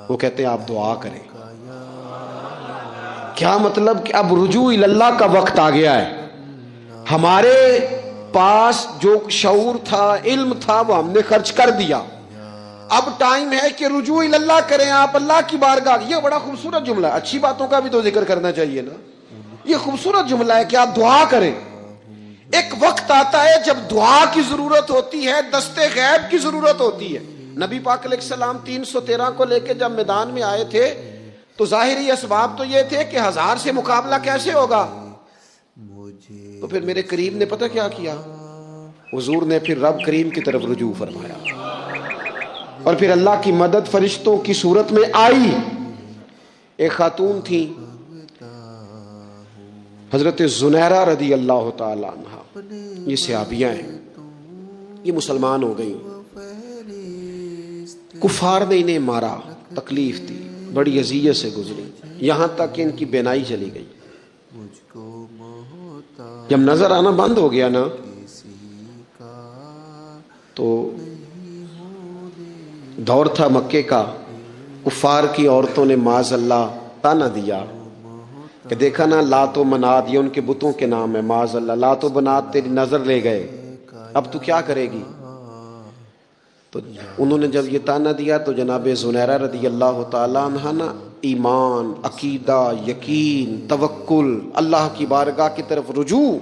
وہ کہتے ہیں آپ دعا کریں. کیا مطلب کہ اب رجوع اللہ کا وقت آ گیا ہے. ہمارے پاس جو شعور تھا، علم تھا، وہ ہم نے خرچ کر دیا. اب ٹائم ہے کہ رجوع اللہ کریں آپ اللہ کی بارگاہ. یہ بڑا خوبصورت جملہ ہے. اچھی باتوں کا بھی تو ذکر کرنا چاہیے نا. یہ خوبصورت جملہ ہے کہ آپ دعا کریں. ایک وقت آتا ہے جب دعا کی ضرورت ہوتی ہے، دست غیب کی ضرورت ہوتی ہے. نبی پاک علیہ السلام 313 کو لے کے جب میدان میں آئے تھے تو ظاہری اسباب تو یہ تھے کہ 1000 سے مقابلہ کیسے ہوگا. تو پھر میرے کریم نے پتہ کیا کیا؟ حضور نے پھر رب کریم کی طرف رجوع فرمایا اور پھر اللہ کی مدد فرشتوں کی صورت میں آئی. ایک خاتون تھی حضرت زنیرہ رضی اللہ تعالی عنہ. یہ صحابیہ ہیں، یہ مسلمان ہو گئی. کفار نے انہیں مارا، تکلیف دی، بڑی اذیت سے گزری، یہاں تک کہ ان کی بینائی چلی گئی. جب نظر آنا بند ہو گیا نا تو دور تھا مکے کا، کفار کی عورتوں نے معاذ اللہ تانا دیا کہ دیکھا نا لات و منات، یہ ان کے بتوں کے نام ہے. معاذ اللہ، لات و منات تیری نظر لے گئے، اب تو کیا کرے گی؟ تو انہوں نے جب یہ تانا دیا تو جناب زنیرہ رضی اللہ تعالیٰ عنہ نا ایمان، عقیدہ، یقین، توکل، اللہ کی بارگاہ کی طرف رجوع،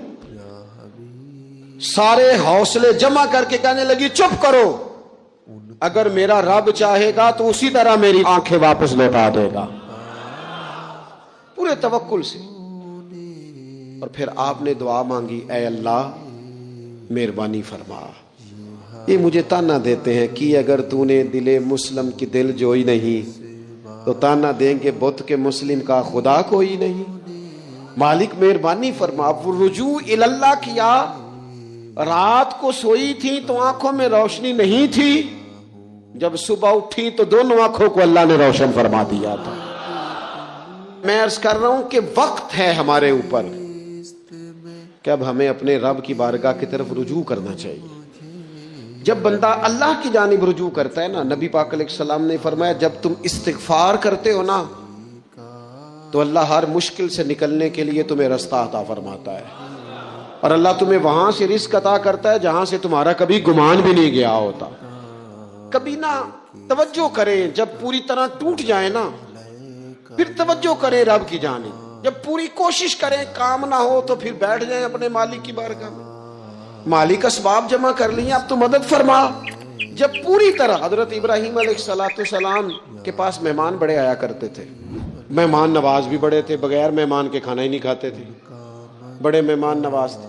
سارے حوصلے جمع کر کے کہنے لگی چپ کرو، اگر میرا رب چاہے گا تو اسی طرح میری آنکھیں واپس لوٹا دے گا. پورے توکل سے. اور پھر آپ نے دعا مانگی، اے اللہ مہربانی فرما، یہ مجھے تانا دیتے ہیں کہ اگر تو نے دل مسلم کی دل جوئی نہیں تو تانا دیں گے بت کے مسلم کا خدا کوئی نہیں. مالک مہربانی فرما. رجوع اللہ کیا. رات کو سوئی تھی تو آنکھوں میں روشنی نہیں تھی، جب صبح اٹھی تو دونوں آنکھوں کو اللہ نے روشن فرما دیا تھا. میں عرض کر رہا ہوں کہ وقت ہے ہمارے اوپر کہ اب ہمیں اپنے رب کی بارگاہ کی طرف رجوع کرنا چاہیے. جب بندہ اللہ کی جانب رجوع کرتا ہے نا، نبی پاک علیہ السلام نے فرمایا جب تم استغفار کرتے ہو نا تو اللہ ہر مشکل سے نکلنے کے لیے تمہیں رستہ عطا فرماتا ہے، اور اللہ تمہیں وہاں سے رزق عطا کرتا ہے جہاں سے تمہارا کبھی گمان بھی نہیں گیا ہوتا. کبھی نہ توجہ کریں، جب پوری طرح ٹوٹ جائیں نا پھر توجہ کریں رب کی جانب. جب پوری کوشش کریں کام نہ ہو تو پھر بیٹھ جائیں اپنے مالک کی بارگاہ میں. مالک اسباب جمع کر لیں، اب تو مدد فرما. جب پوری طرح حضرت ابراہیم علیہ السلام کے پاس مہمان بڑے آیا کرتے تھے، مہمان نواز بھی بڑے تھے، بغیر مہمان کے کھانا ہی نہیں کھاتے تھے، بڑے مہمان نواز تھے.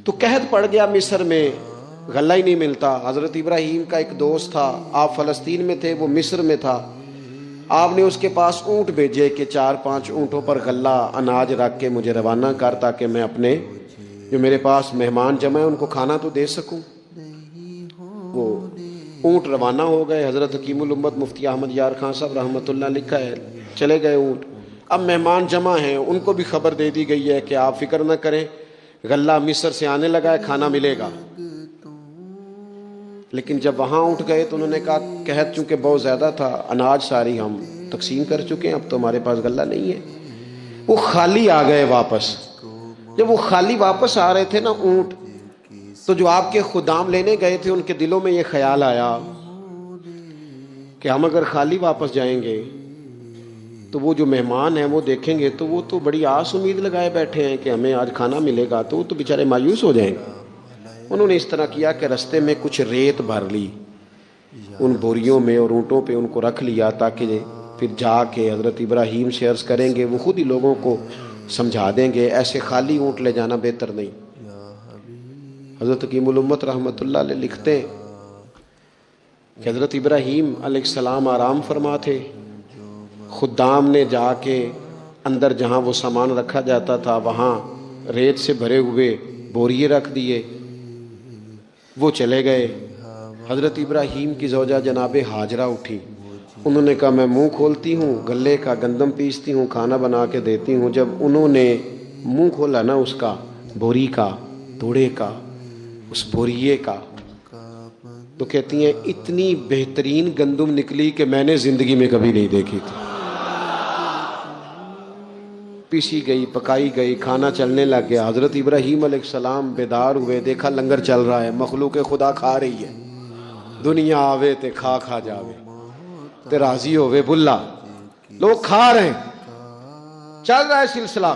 تو قحط پڑ گیا مصر میں، غلہ ہی نہیں ملتا. حضرت ابراہیم کا ایک دوست تھا، آپ فلسطین میں تھے، وہ مصر میں تھا. آپ نے اس کے پاس اونٹ بھیجے کہ 4-5 اونٹوں پر غلہ اناج رکھ کے مجھے روانہ کر تاکہ میں اپنے جو میرے پاس مہمان جمع ہیں ان کو کھانا تو دے سکوں. وہ اونٹ روانہ ہو گئے. حضرت حکیم الامت مفتی احمد یار خان صاحب رحمۃ اللہ لکھا ہے، چلے گئے اونٹ. اب مہمان جمع ہیں، ان کو بھی خبر دے دی گئی ہے کہ آپ فکر نہ کریں، غلہ مصر سے آنے لگا ہے، کھانا ملے گا. لیکن جب وہاں اٹھ گئے تو انہوں نے کہا قحط چونکہ بہت زیادہ تھا، اناج ساری ہم تقسیم کر چکے ہیں، اب تو ہمارے پاس غلہ نہیں ہے. وہ خالی آ گئے واپس. جب وہ خالی واپس آ رہے تھے نا اونٹ، تو جو آپ کے خدام لینے گئے تھے ان کے دلوں میں یہ خیال آیا کہ ہم اگر خالی واپس جائیں گے تو وہ جو مہمان ہیں وہ دیکھیں گے تو وہ تو بڑی آس امید لگائے بیٹھے ہیں کہ ہمیں آج کھانا ملے گا، تو وہ تو بیچارے مایوس ہو جائیں گے. انہوں نے اس طرح کیا کہ رستے میں کچھ ریت بھر لی ان بوریوں میں اور اونٹوں پہ ان کو رکھ لیا تاکہ پھر جا کے حضرت ابراہیم سے عرض کریں گے، وہ خود ہی لوگوں کو سمجھا دیں گے، ایسے خالی اونٹ لے جانا بہتر نہیں. حضرت حکیم الامت رحمۃ اللہ علیہ لکھتے کہ حضرت ابراہیم علیہ السلام آرام فرما تھے. خدام نے جا کے اندر جہاں وہ سامان رکھا جاتا تھا وہاں ریت سے بھرے ہوئے بوریے رکھ دیے، وہ چلے گئے. حضرت ابراہیم کی زوجہ جناب ہاجرہ اٹھی، انہوں نے کہا میں منہ کھولتی ہوں، گلے کا گندم پیستی ہوں، کھانا بنا کے دیتی ہوں. جب انہوں نے منہ کھولا نا اس کا، بوری کا، توڑے کا، اس بوریے کا، تو کہتی ہیں اتنی بہترین گندم نکلی کہ میں نے زندگی میں کبھی نہیں دیکھی تھی. پیسی گئی، پکائی گئی، کھانا چلنے لگ گیا. حضرت ابراہیم علیہ السلام بیدار ہوئے، دیکھا لنگر چل رہا ہے، مخلوق خدا کھا رہی ہے. دنیا آوے تے کھا کھا جاوے تے راضی ہوئے بلا، لوگ کھا رہے ہیں، چل رہا ہے سلسلہ.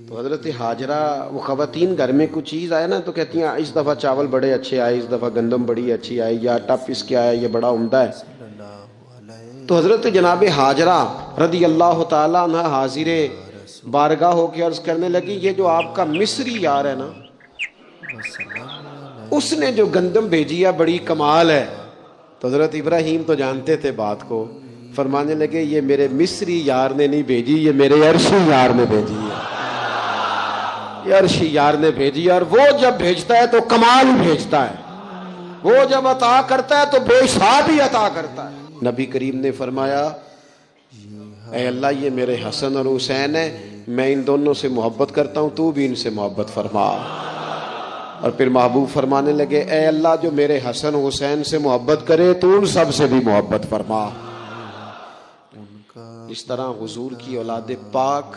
تو حضرت ہاجرہ، وہ خواتین گھر میں کچھ چیز آئے نا تو کہتی ہیں اس دفعہ چاول بڑے اچھے آئے، اس دفعہ گندم بڑی اچھی آئی، یا آٹا پیس کے آیا، یہ بڑا عمدہ ہے. تو حضرت جناب ہاجرہ رضی اللہ تعالیٰ عنہ حاضر بارگاہ ہو کے عرض کرنے لگی، یہ جو آپ کا مصری یار ہے نا، اس نے جو گندم بھیجی ہے بڑی کمال ہے. تو حضرت ابراہیم تو جانتے تھے بات کو، فرمانے لگے یہ میرے مصری یار نے نہیں بھیجی، یہ میرے عرشی یار نے بھیجی ہے. یہ عرشی یار نے بھیجی، اور وہ جب بھیجتا ہے تو کمال بھیجتا ہے، وہ جب عطا کرتا ہے تو بے حساب ہی عطا کرتا ہے. نبی کریم نے فرمایا اے اللہ یہ میرے حسن اور حسین ہیں، میں ان دونوں سے محبت کرتا ہوں، تو بھی ان سے محبت فرما. اور پھر محبوب فرمانے لگے اے اللہ جو میرے حسن حسین سے محبت کرے تو ان سب سے بھی محبت فرما. اس طرح حضور کی اولاد پاک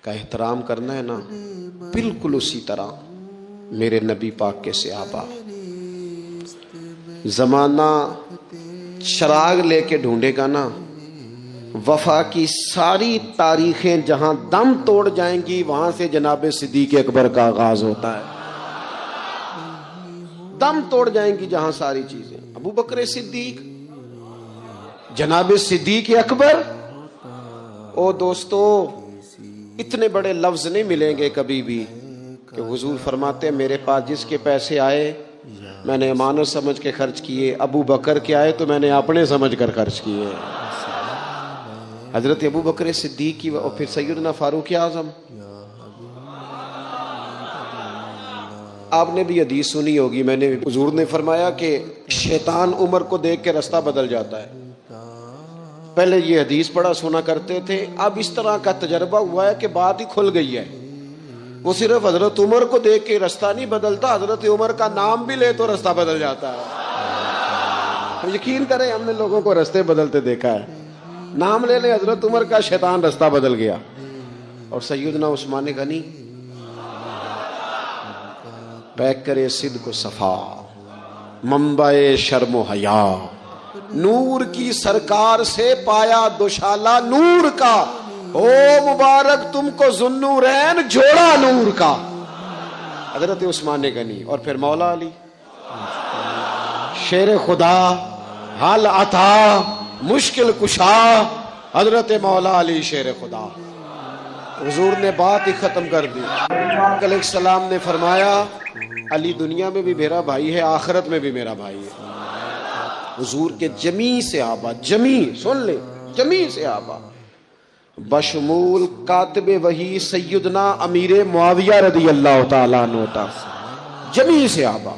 کا احترام کرنا ہے نا، بالکل اسی طرح میرے نبی پاک کے صحابہ. زمانہ چراغ لے کے ڈھونڈے گا نا، وفا کی ساری تاریخیں جہاں دم توڑ جائیں گی وہاں سے جناب صدیق اکبر کا آغاز ہوتا ہے. دم توڑ جائیں گی جہاں ساری چیزیں، ابو بکر صدیق، جناب صدیق اکبر. او دوستو اتنے بڑے لفظ نہیں ملیں گے کبھی بھی کہ حضور فرماتے ہیں میرے پاس جس کے پیسے آئے میں نے امانت سمجھ کے خرچ کیے، ابو بکر کے آئے تو میں نے اپنے سمجھ کر خرچ کیے. حضرت ابو بکر صدیق کی اور پھر سیدنا فاروق اعظم. آپ نے بھی حدیث سنی ہوگی، میں نے حضور نے فرمایا کہ شیطان عمر کو دیکھ کے رستہ بدل جاتا ہے. پہلے یہ حدیث پڑھا سنا کرتے تھے، اب اس طرح کا تجربہ ہوا ہے کہ بات ہی کھل گئی ہے. وہ صرف حضرت عمر کو دیکھ کے رستہ نہیں بدلتا، حضرت عمر کا نام بھی لے تو رستہ بدل جاتا ہے. یقین کریں ہم نے لوگوں کو رستے بدلتے دیکھا ہے. نام لے لے حضرت عمر کا، شیطان رستہ بدل گیا. اور سیدنا عثمان غنی پیک کرے صدق و صفا، منبع شرم و حیا، نور کی سرکار سے پایا دوشالہ نور کا، او مبارک تم کو ذوالنورین جوڑا نور کا. حضرت عثمان غنی. اور پھر مولا علی شیر خدا، حال عطا، مشکل کشا، حضرت مولا علی شیر خدا. حضور نے بات ہی ختم کر دی. علیہ السلام نے فرمایا علی دنیا میں بھی میرا بھائی ہے، آخرت میں بھی میرا بھائی ہے. حضور کے جمیع صحابہ، جمیع سن لے، جمیع صحابہ بشمول کاتب وحی سیدنا امیر معاویہ رضی اللہ تعالیٰ عنہ تھا، جمیع صحابہ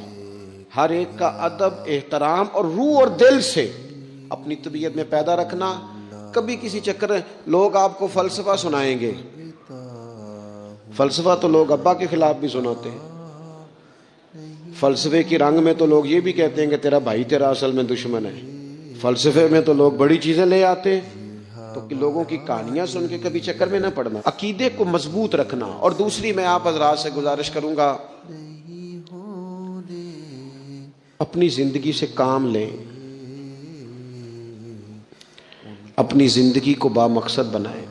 ہر ایک کا ادب، احترام اور روح اور دل سے اپنی طبیعت میں پیدا رکھنا. کبھی کسی چکر لوگ آپ کو فلسفہ سنائیں گے، فلسفہ تو لوگ ابا کے خلاف بھی سناتے ہیں. فلسفے کی رنگ میں تو لوگ یہ بھی کہتے ہیں کہ تیرا بھائی تیرا اصل میں دشمن ہے. فلسفے میں تو لوگ بڑی چیزیں لے آتے ہیں. تو لوگوں کی کہانیاں سن کے کبھی چکر میں نہ پڑنا، عقیدے کو مضبوط رکھنا. اور دوسری میں آپ حضرات سے گزارش کروں گا اپنی زندگی سے کام لیں، اپنی زندگی کو با مقصد بنائیں.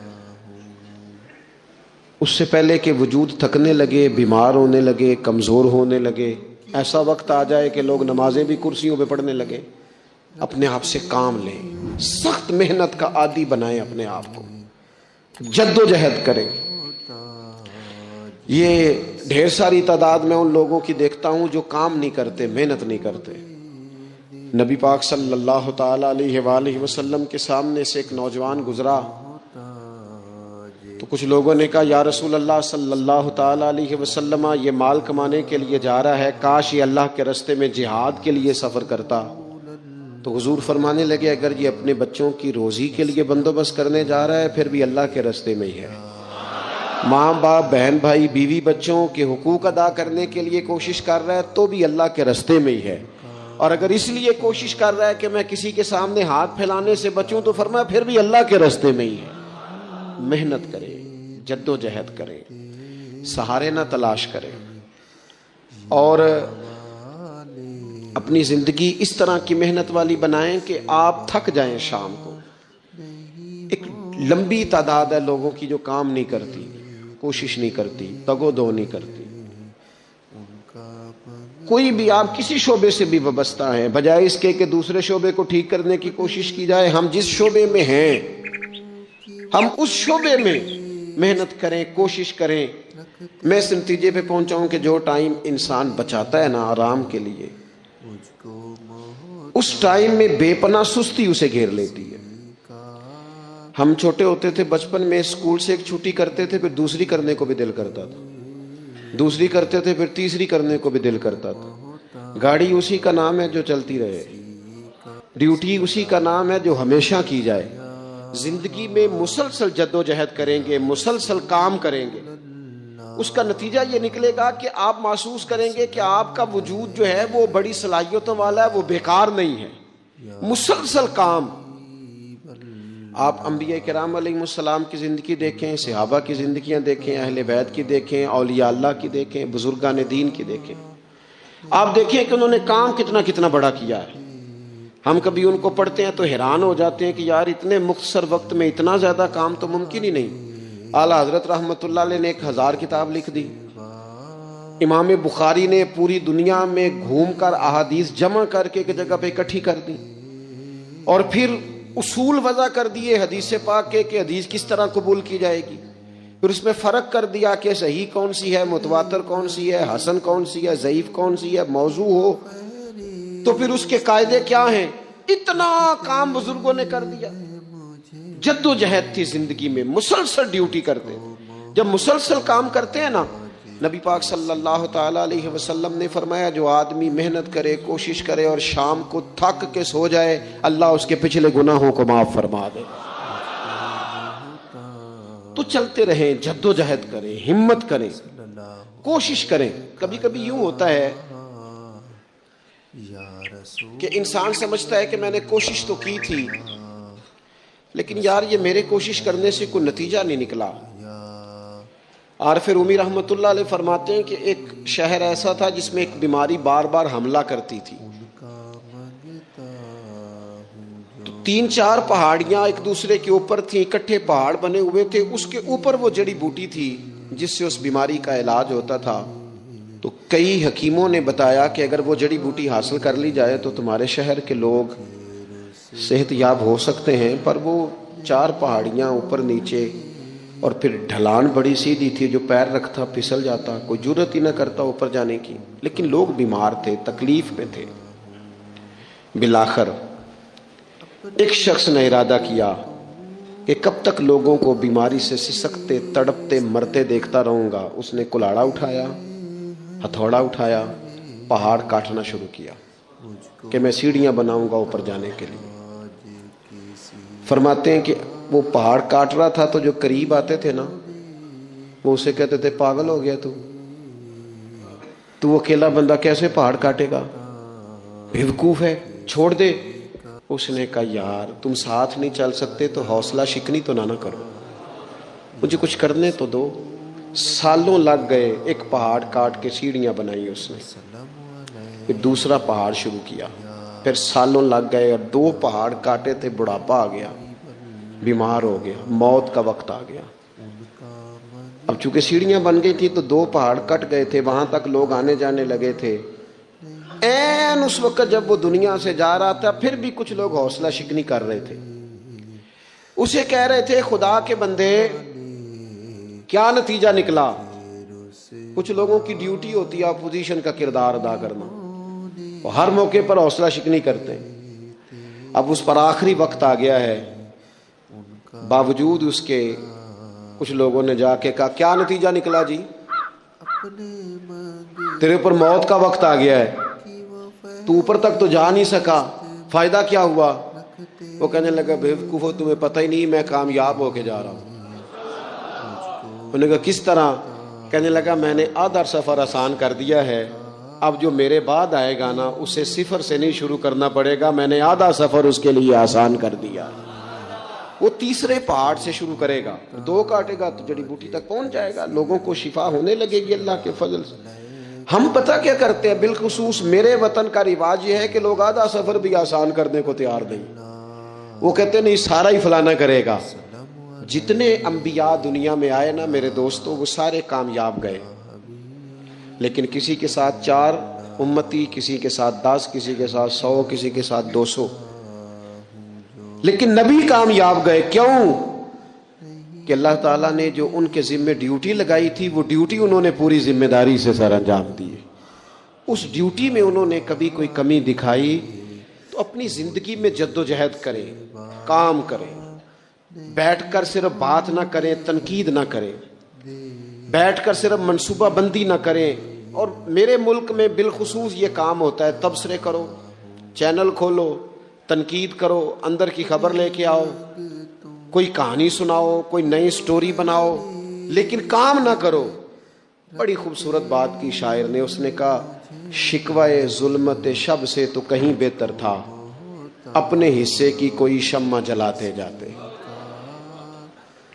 اس سے پہلے کہ وجود تھکنے لگے، بیمار ہونے لگے، کمزور ہونے لگے، ایسا وقت آ جائے کہ لوگ نمازیں بھی کرسیوں پہ پڑھنے لگے، اپنے آپ سے کام لیں. سخت محنت کا عادی بنائیں اپنے آپ کو، جد و جہد کریں. یہ ڈھیر ساری تعداد میں ان لوگوں کی دیکھتا ہوں جو کام نہیں کرتے، محنت نہیں کرتے. نبی پاک صلی اللہ تعالی علیہ وآلہ وسلم کے سامنے سے ایک نوجوان گزرا تو کچھ لوگوں نے کہا یا رسول اللہ صلی اللہ تعالی علیہ وسلم یہ مال کمانے کے لیے جا رہا ہے، کاش یہ اللہ کے راستے میں جہاد کے لیے سفر کرتا. تو حضور فرمانے لگے اگر یہ اپنے بچوں کی روزی کے لیے بندوبست کرنے جا رہا ہے پھر بھی اللہ کے راستے میں ہی ہے. ماں باپ بہن بھائی بیوی بچوں کے حقوق ادا کرنے کے لیے کوشش کر رہا ہے تو بھی اللہ کے راستے میں ہی ہے، اور اگر اس لیے کوشش کر رہا ہے کہ میں کسی کے سامنے ہاتھ پھیلانے سے بچوں تو فرمایا پھر بھی اللہ کے راستے میں ہی ہے۔ محنت کرے، جد و جہد کرے، سہارے نہ تلاش کرے، اور اپنی زندگی اس طرح کی محنت والی بنائیں کہ آپ تھک جائیں شام کو۔ ایک لمبی تعداد ہے لوگوں کی جو کام نہیں کرتی، کوشش نہیں کرتی، تگ و دو نہیں کرتی۔ کوئی بھی آپ کسی شعبے سے بھی وابستہ ہیں، بجائے اس کے کہ دوسرے شعبے کو ٹھیک کرنے کی کوشش کی جائے، ہم جس شعبے میں ہیں ہم اس شعبے میں محنت کریں، کوشش کریں۔ میں اس نتیجے پہ پہنچا ہوں کہ جو ٹائم انسان بچاتا ہے نا آرام کے لیے، اس ٹائم میں بے پناہ سستی اسے گھیر لیتی ہے۔ ہم چھوٹے ہوتے تھے بچپن میں، اسکول سے ایک چھٹی کرتے تھے پھر دوسری کرنے کو بھی دل کرتا تھا، دوسری کرتے تھے پھر تیسری کرنے کو بھی دل کرتا تھا۔ گاڑی اسی کا نام ہے جو چلتی رہے، ڈیوٹی اسی کا نام ہے جو ہمیشہ کی جائے۔ زندگی میں مسلسل جد و جہد کریں گے، مسلسل کام کریں گے، اس کا نتیجہ یہ نکلے گا کہ آپ محسوس کریں گے کہ آپ کا وجود جو ہے وہ بڑی صلاحیتوں والا ہے، وہ بیکار نہیں ہے۔ مسلسل کام۔ آپ انبیاء کرام علیہ السلام کی زندگی دیکھیں، صحابہ کی زندگیاں دیکھیں، اہل بیت کی دیکھیں، اولیاء اللہ کی دیکھیں، بزرگان دین کی دیکھیں، آپ دیکھیں کہ انہوں نے کام کتنا بڑا کیا ہے۔ ہم کبھی ان کو پڑھتے ہیں تو حیران ہو جاتے ہیں کہ یار اتنے مختصر وقت میں اتنا زیادہ کام تو ممکن ہی نہیں۔ اعلیٰ حضرت رحمۃ اللہ علیہ نے 1000 کتاب لکھ دی، امام بخاری نے پوری دنیا میں گھوم کر احادیث جمع کر کے ایک جگہ پہ اکٹھی کر دی، اور پھر اصول وضع کر دیے حدیث پاک کے کہ حدیث کس طرح قبول کی جائے گی، پھر اس میں فرق کر دیا کہ صحیح کون سی ہے، متواتر کون سی ہے، حسن کون سی ہے، ضعیف کون سی ہے، موضوع ہو تو پھر اس کے قاعدے کیا ہیں۔ اتنا کام بزرگوں نے کر دیا۔ جد و جہد تھی زندگی میں، مسلسل ڈیوٹی کرتے۔ جب مسلسل کام کرتے ہیں نا، نبی پاک صلی اللہ تعالی علیہ وسلم نے فرمایا جو آدمی محنت کرے، کوشش کرے اور شام کو تھک کے سو جائے، اللہ اس کے پچھلے گناہوں کو معاف فرما دے۔ تو چلتے رہیں، جد و جہد کریں، ہمت کریں، کوشش کریں۔ کبھی کبھی یوں ہوتا ہے کہ انسان سمجھتا ہے کہ میں نے کوشش تو کی تھی لیکن یار یہ میرے کوشش کرنے سے کوئی نتیجہ نہیں نکلا۔ عارف رومی رحمۃ اللہ علیہ فرماتے ہیں کہ ایک شہر ایسا تھا جس میں ایک بیماری بار بار حملہ کرتی تھی، تو 3-4 پہاڑیاں ایک دوسرے کے اوپر تھیں، اکٹھے پہاڑ بنے ہوئے تھے، اس کے اوپر وہ جڑی بوٹی تھی جس سے اس بیماری کا علاج ہوتا تھا۔ تو کئی حکیموں نے بتایا کہ اگر وہ جڑی بوٹی حاصل کر لی جائے تو تمہارے شہر کے لوگ صحت یاب ہو سکتے ہیں، پر وہ 4 پہاڑیاں اوپر نیچے، اور پھر ڈھلان بڑی سیدھی تھی، جو پیر رکھتا پھسل جاتا، کوئی جرت ہی نہ کرتا اوپر جانے کی، لیکن لوگ بیمار تھے، تکلیف میں تھے۔ بالآخر ایک شخص نے ارادہ کیا کہ کب تک لوگوں کو بیماری سے سسکتے، تڑپتے، مرتے دیکھتا رہوں گا۔ اس نے کلاڑا اٹھایا، ہتھوڑا اٹھایا، پہاڑ کاٹنا شروع کیا کہ میں سیڑھیاں بناؤں گا اوپر جانے کے لیے۔ فرماتے ہیں کہ وہ پہاڑ کاٹ رہا تھا تو جو قریب آتے تھے نا وہ اسے کہتے تھے پاگل ہو گیا تو اکیلا بندہ کیسے پہاڑ کاٹے گا، بیوقوف ہے، چھوڑ دے۔ اس نے کہا یار تم ساتھ نہیں چل سکتے تو حوصلہ شکنی تو نہ کرو، مجھے کچھ کرنے تو دو۔ سالوں لگ گئے، ایک پہاڑ کاٹ کے سیڑھیاں بنائی اس نے، پھر دوسرا پہاڑ شروع کیا، پھر سالوں لگ گئے، اور 2 پہاڑ کاٹے تھے، بڑھاپا آ گیا، بیمار ہو گیا، موت کا وقت آ گیا۔ اب چونکہ سیڑھیاں بن گئی تھی تو 2 پہاڑ کٹ گئے تھے، وہاں تک لوگ آنے جانے لگے تھے۔ این اس وقت جب وہ دنیا سے جا رہا تھا پھر بھی کچھ لوگ حوصلہ شکنی کر رہے تھے، اسے کہہ رہے تھے خدا کے بندے کیا نتیجہ نکلا۔ کچھ لوگوں کی ڈیوٹی ہوتی ہے اپوزیشن کا کردار ادا کرنا، وہ ہر موقع پر حوصلہ شکنی کرتے ہیں۔ اب اس پر آخری وقت آ گیا ہے، باوجود اس کے کچھ لوگوں نے جا کے کہا کیا نتیجہ نکلا جی، تیرے اوپر موت کا وقت آ گیا ہے، تو اوپر تک تو جا نہیں سکا، فائدہ کیا ہوا؟ وہ کہنے لگا بیوقوفو تمہیں پتہ ہی نہیں میں کامیاب ہو کے جا رہا ہوں۔ انہوں نے کہا کس طرح؟ کہنے لگا میں نے آدھا سفر آسان کر دیا ہے، اب جو میرے بعد آئے گا نا اسے صفر سے نہیں شروع کرنا پڑے گا، میں نے آدھا سفر اس کے لیے آسان کر دیا۔ وہ تیسرے پہاڑ سے شروع کرے گا، 2 کاٹے گا تو جڑی بوٹی تک پہنچ جائے گا، لوگوں کو شفا ہونے لگے گی اللہ کے فضل سے۔ ہم پتہ کیا کرتے ہیں، بالخصوص میرے وطن کا رواج یہ ہے کہ لوگ آدھا سفر بھی آسان کرنے کو تیار نہیں، وہ کہتے ہیں نہیں سارا ہی فلانا کرے گا۔ جتنے انبیاء دنیا میں آئے نا میرے دوستو، وہ سارے کامیاب گئے، لیکن کسی کے ساتھ 4 امتی، کسی کے ساتھ 10، کسی کے ساتھ 100، کسی کے ساتھ 200، لیکن نبی کامیاب گئے۔ کیوں؟ کہ اللہ تعالیٰ نے جو ان کے ذمہ ڈیوٹی لگائی تھی وہ ڈیوٹی انہوں نے پوری ذمہ داری سے سر انجام دی۔ اس ڈیوٹی میں انہوں نے کبھی کوئی کمی دکھائی تو اپنی زندگی میں جد و جہد کریں، کام کریں، بیٹھ کر صرف بات نہ کریں، تنقید نہ کریں، بیٹھ کر صرف منصوبہ بندی نہ کریں۔ اور میرے ملک میں بالخصوص یہ کام ہوتا ہے، تبصرے کرو، چینل کھولو، تنقید کرو، اندر کی خبر لے کے آؤ، کوئی کہانی سناؤ، کوئی نئی سٹوری بناؤ، لیکن کام نہ کرو۔ بڑی خوبصورت بات کی شاعر نے، اس نے کہا شکوائے ظلمت شب سے تو کہیں بہتر تھا، اپنے حصے کی کوئی شمع جلاتے جاتے۔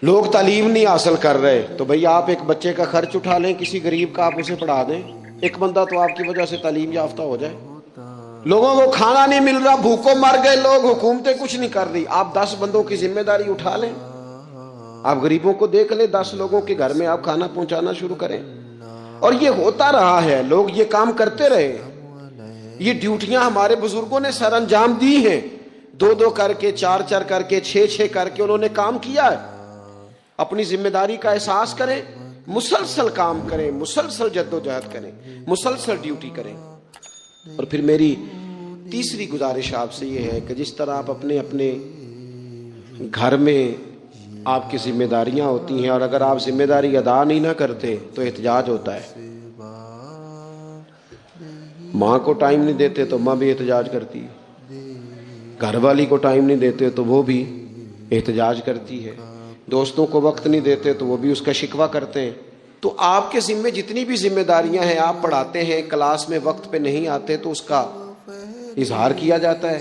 لوگ تعلیم نہیں حاصل کر رہے تو بھئی آپ ایک بچے کا خرچ اٹھا لیں، کسی غریب کا آپ اسے پڑھا دیں، ایک بندہ تو آپ کی وجہ سے تعلیم یافتہ ہو جائے۔ لوگوں کو کھانا نہیں مل رہا، بھوکوں مر گئے لوگ، حکومتیں کچھ نہیں کر رہی، آپ 10 بندوں کی ذمہ داری اٹھا لیں، آپ غریبوں کو دیکھ لیں، 10 لوگوں کے گھر میں آپ کھانا پہنچانا شروع کریں۔ اور یہ ہوتا رہا ہے، لوگ یہ کام کرتے رہے، یہ ڈیوٹیاں ہمارے بزرگوں نے سر انجام دی ہیں، 2 کر کے، 4 کر کے، 6 کر کے انہوں نے کام کیا ہے۔ اپنی ذمہ داری کا احساس کریں، مسلسل کام کریں، مسلسل جد و جہد کریں، مسلسل ڈیوٹی کریں۔ اور پھر میری تیسری گزارش آپ سے یہ ہے کہ جس طرح آپ اپنے اپنے گھر میں آپ کی ذمہ داریاں ہوتی ہیں، اور اگر آپ ذمہ داری ادا نہیں نہ کرتے تو احتجاج ہوتا ہے۔ ماں کو ٹائم نہیں دیتے تو ماں بھی احتجاج کرتی ہے، گھر والی کو ٹائم نہیں دیتے تو وہ بھی احتجاج کرتی ہے، دوستوں کو وقت نہیں دیتے تو وہ بھی اس کا شکوہ کرتے ہیں۔ تو آپ کے ذمہ جتنی بھی ذمہ داریاں ہیں، آپ پڑھاتے ہیں، کلاس میں وقت پہ نہیں آتے تو اس کا اظہار کیا جاتا ہے۔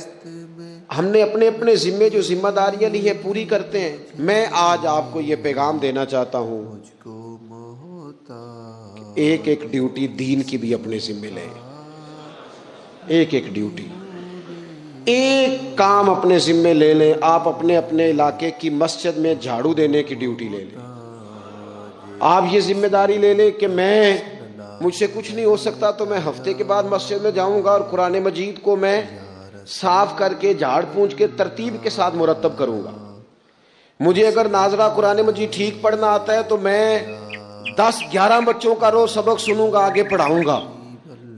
ہم نے اپنے اپنے ذمے جو ذمہ داریاں لی ہیں پوری کرتے ہیں۔ میں آج آپ کو یہ پیغام دینا چاہتا ہوں کہ ایک ڈیوٹی دین کی بھی اپنے ذمے لیں، ایک ڈیوٹی، ایک کام اپنے ذمے لے لیں۔ آپ اپنے اپنے علاقے کی مسجد میں جھاڑو دینے کی ڈیوٹی لے لیں، آپ یہ ذمہ داری لے لیں کہ مجھ سے کچھ نہیں ہو سکتا تو میں ہفتے کے بعد مسجد میں جاؤں گا اور قرآن مجید کو میں صاف کر کے، جھاڑ پونچھ کے، ترتیب کے ساتھ مرتب کروں گا۔ مجھے اگر ناظرہ قرآن مجید ٹھیک پڑھنا آتا ہے تو میں 10-11 بچوں کا روز سبق سنوں گا، آگے پڑھاؤں گا۔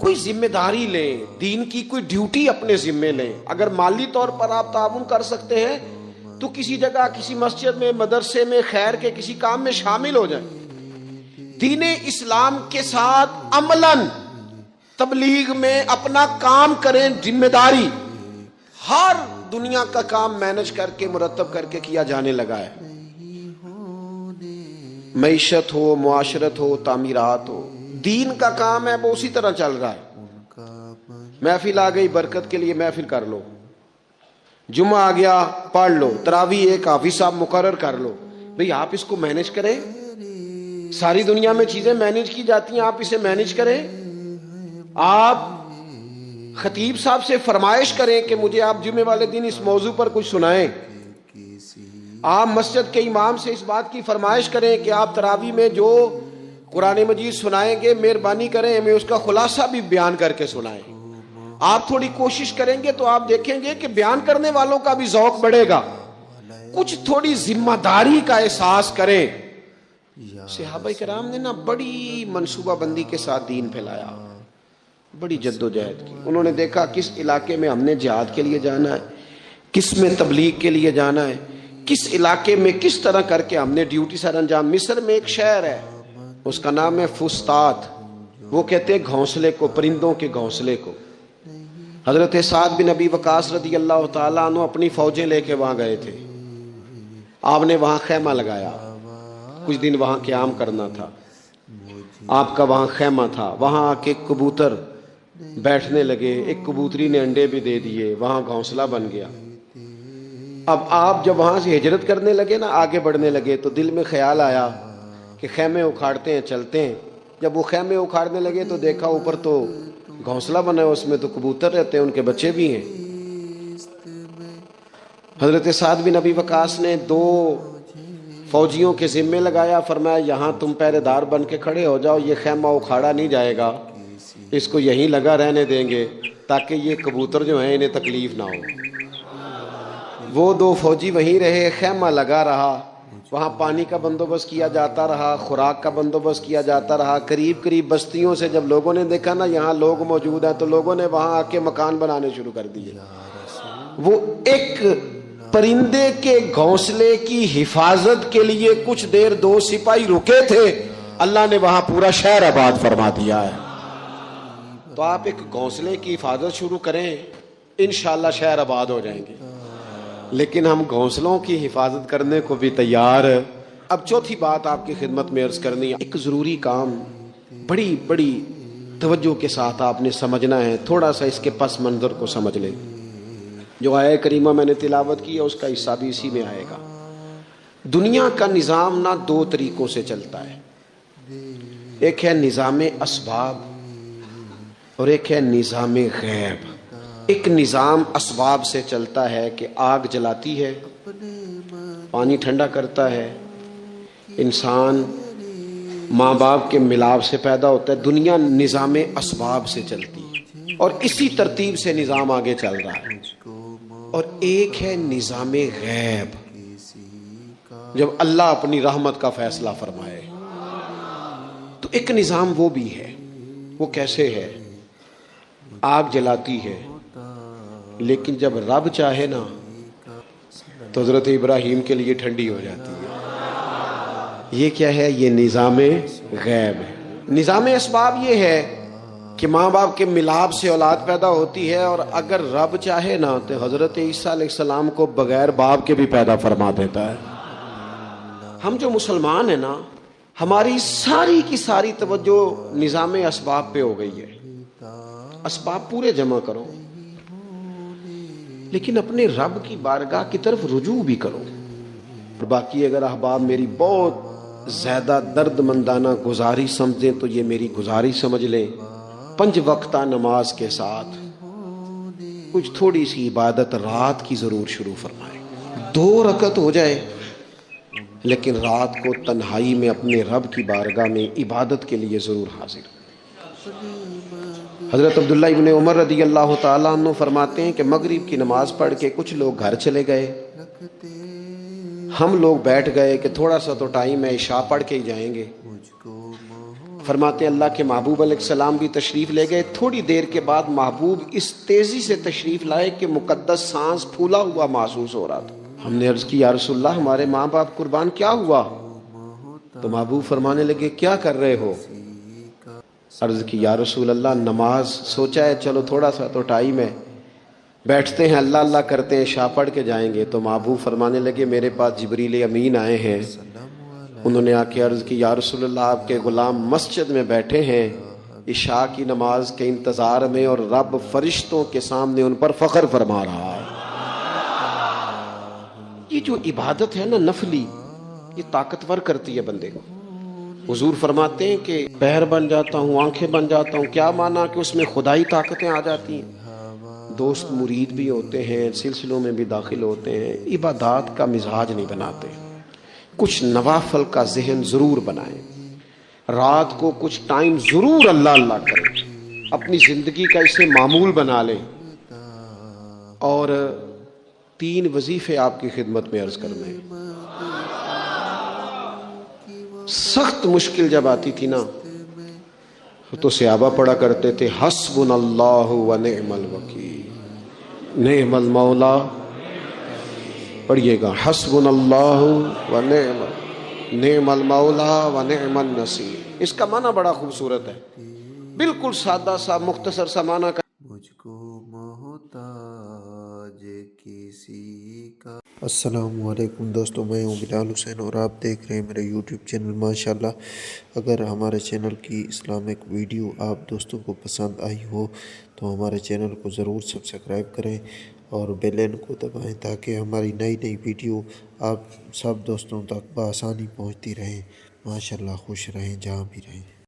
کوئی ذمہ داری لیں، دین کی کوئی ڈیوٹی اپنے ذمے لیں۔ اگر مالی طور پر آپ تعاون کر سکتے ہیں تو کسی جگہ، کسی مسجد میں، مدرسے میں، خیر کے کسی کام میں شامل ہو جائیں۔ دین اسلام کے ساتھ عملاً تبلیغ میں اپنا کام کریں، ذمہ داری ہر دنیا کا کام مینج کر کے، مرتب کر کے کیا جانے لگا ہے۔ معیشت ہو، معاشرت ہو، تعمیرات ہو، دین کا کام ہے وہ اسی طرح چل رہا ہے۔ محفل آ گئی، برکت کے لیے محفل کر لو، جمعہ آ گیا پڑھ لو، تراویح ایک حافظ صاحب مقرر کر لو۔ بھئی آپ اس کو مینج کریں، ساری دنیا میں چیزیں مینج کی جاتی ہیں، آپ اسے مینج کریں۔ آپ خطیب صاحب سے فرمائش کریں کہ مجھے آپ جمعے والے دن اس موضوع پر کچھ سنائیں۔ آپ مسجد کے امام سے اس بات کی فرمائش کریں کہ آپ تراویح میں جو قرآن مجید سنائیں گے مہربانی کریں ہمیں اس کا خلاصہ بھی بیان کر کے سنائیں۔ آپ تھوڑی کوشش کریں گے تو آپ دیکھیں گے کہ بیان کرنے والوں کا بھی ذوق بڑھے گا۔ کچھ تھوڑی ذمہ داری کا احساس کریں۔ صحابہ کرام نے بڑی منصوبہ بندی کے ساتھ دین پھیلایا، بڑی جد و جہد کی۔ انہوں نے دیکھا کس علاقے میں ہم نے جہاد کے لیے جانا ہے، کس میں تبلیغ کے لیے جانا ہے، کس علاقے میں کس طرح کر کے ہم نے ڈیوٹی سر انجام۔ مصر میں ایک شہر ہے، اس کا نام ہے فسطاط، وہ کہتے ہیں گھونسلے کو، پرندوں کے گھونسلے کو۔ حضرت سعد بن ابی وقاص رضی اللہ تعالیٰ عنہ اپنی فوجیں لے کے وہاں گئے تھے، آپ نے وہاں خیمہ لگایا، کچھ دن وہاں قیام کرنا تھا، آپ کا وہاں خیمہ تھا، وہاں آ کے کبوتر بیٹھنے لگے، ایک کبوتری نے انڈے بھی دے دیے، وہاں گھونسلہ بن گیا۔ اب آپ جب وہاں سے ہجرت کرنے لگے نا، آگے بڑھنے لگے، تو دل میں خیال آیا کہ خیمے اکھاڑتے ہیں، چلتے ہیں۔ جب وہ خیمے اکھاڑنے لگے تو دیکھا اوپر تو گھونسلہ بنا ہے، اس میں تو کبوتر رہتے ہیں، ان کے بچے بھی ہیں۔ حضرت سعد بن ابی وقاص نے 2 فوجیوں کے ذمے لگایا، فرمایا یہاں تم پہرے دار بن کے کھڑے ہو جاؤ، یہ خیمہ اکھاڑا نہیں جائے گا، اس کو یہیں لگا رہنے دیں گے تاکہ یہ کبوتر جو ہیں انہیں تکلیف نہ ہو۔ وہ 2 فوجی وہیں رہے، خیمہ لگا رہا، وہاں پانی کا بندوبست کیا جاتا رہا، خوراک کا بندوبست کیا جاتا رہا۔ قریب قریب بستیوں سے جب لوگوں نے دیکھا نا یہاں لوگ موجود ہیں، تو لوگوں نے وہاں آ کے مکان بنانے شروع کر دیے۔ وہ ایک پرندے کے گھونسلے کی حفاظت کے لیے کچھ دیر 2 سپاہی رکے تھے، اللہ نے وہاں پورا شہر آباد فرما دیا ہے۔ تو آپ ایک گھونسلے کی حفاظت شروع کریں، انشاءاللہ شہر آباد ہو جائیں گے۔ لیکن ہم گھونسلوں کی حفاظت کرنے کو بھی تیار۔ اب چوتھی بات آپ کی خدمت میں عرض کرنی ہے، ایک ضروری کام بڑی بڑی توجہ کے ساتھ آپ نے سمجھنا ہے، تھوڑا سا اس کے پس منظر کو سمجھ لیں۔ جو آیہ کریمہ میں نے تلاوت کی ہے اس کا حصہ بھی اسی میں آئے گا۔ دنیا کا نظام نہ 2 طریقوں سے چلتا ہے، ایک ہے نظام اسباب اور ایک ہے نظام غیب۔ ایک نظام اسباب سے چلتا ہے کہ آگ جلاتی ہے، پانی ٹھنڈا کرتا ہے، انسان ماں باپ کے ملاپ سے پیدا ہوتا ہے، دنیا نظام اسباب سے چلتی ہے اور اسی ترتیب سے نظام آگے چل رہا ہے۔ اور ایک ہے نظام غیب، جب اللہ اپنی رحمت کا فیصلہ فرمائے۔ تو ایک نظام وہ بھی ہے، وہ کیسے ہے؟ آگ جلاتی ہے، لیکن جب رب چاہے نا تو حضرت ابراہیم کے لیے ٹھنڈی ہو جاتی ہے۔ یہ کیا ہے؟ یہ نظام غیب ہے۔ نظام اسباب یہ ہے کہ ماں باپ کے ملاپ سے اولاد پیدا ہوتی ہے، اور اگر رب چاہے نا تو حضرت عیسیٰ علیہ السلام کو بغیر باپ کے بھی پیدا فرما دیتا ہے۔ ہم جو مسلمان ہیں نا، ہماری ساری کی ساری توجہ نظام اسباب پہ ہو گئی ہے۔ اسباب پورے جمع کرو، لیکن اپنے رب کی بارگاہ کی طرف رجوع بھی کرو۔ اور باقی اگر احباب میری بہت زیادہ درد مندانہ گزارش سمجھیں تو یہ میری گزارش سمجھ لیں، 5 وقتہ نماز کے ساتھ کچھ تھوڑی سی عبادت رات کی ضرور شروع فرمائیں۔ 2 رکعت ہو جائے، لیکن رات کو تنہائی میں اپنے رب کی بارگاہ میں عبادت کے لیے ضرور حاضر۔ حضرت عبداللہ ابن عمر رضی اللہ تعالیٰ عنہ فرماتے ہیں کہ مغرب کی نماز پڑھ کے کچھ لوگ گھر چلے گئے، ہم لوگ بیٹھ گئے کہ تھوڑا سا تو ٹائم ہے، عشاء پڑھ کے ہی جائیں گے۔ فرماتے ہیں اللہ کے محبوب علیہ السلام بھی تشریف لے گئے، تھوڑی دیر کے بعد محبوب اس تیزی سے تشریف لائے کہ مقدس سانس پھولا ہوا محسوس ہو رہا تھا۔ ہم نے عرض کی یا رسول اللہ ہمارے ماں باپ قربان، کیا ہوا؟ تو محبوب فرمانے لگے کیا کر رہے ہو؟ عرض کی یا رسول اللہ نماز، سوچا ہے چلو تھوڑا سا تو ٹائم ہے، بیٹھتے ہیں اللہ اللہ کرتے ہیں، عشاء پڑھ کے جائیں گے۔ تو محبوب فرمانے لگے میرے پاس جبریل امین آئے ہیں، انہوں نے آ کے عرض کی یا رسول اللہ آپ کے غلام مسجد میں بیٹھے ہیں عشاء کی نماز کے انتظار میں، اور رب فرشتوں کے سامنے ان پر فخر فرما رہا ہے۔ یہ جو عبادت ہے نا نفلی، یہ طاقتور کرتی ہے بندے کو۔ حضور فرماتے ہیں کہ پیر بن جاتا ہوں، آنکھیں بن جاتا ہوں، کیا مانا کہ اس میں خدائی طاقتیں آ جاتی ہیں، دوست مرید بھی ہوتے ہیں، سلسلوں میں بھی داخل ہوتے ہیں۔ عبادات کا مزاج نہیں بناتے، کچھ نوافل کا ذہن ضرور بنائیں، رات کو کچھ ٹائم ضرور اللہ اللہ کریں، اپنی زندگی کا اسے معمول بنا لیں۔ اور 3 وظیفے آپ کی خدمت میں عرض کرنے ہیں۔ سخت مشکل جب آتی تھی نا تو صحابہ پڑھا کرتے تھے حسبنا اللہ و نعم الوکیل، نعم المولا، پڑھیے گا حسبنا اللہ و نعم المولا و نعم النصیر۔ اس کا معنی بڑا خوبصورت ہے، بالکل سادہ سا مختصر سا معنی کا، مجھ کو محتاج کسی کا السلام علیکم دوستوں، میں ہوں بلال حسین اور آپ دیکھ رہے ہیں میرے یوٹیوب چینل ماشاءاللہ۔ اگر ہمارے چینل کی اسلامک ویڈیو آپ دوستوں کو پسند آئی ہو تو ہمارے چینل کو ضرور سبسکرائب کریں اور بیل آئکن کو دبائیں تاکہ ہماری نئی نئی ویڈیو آپ سب دوستوں تک بآسانی پہنچتی رہیں۔ ماشاءاللہ، خوش رہیں جہاں بھی رہیں۔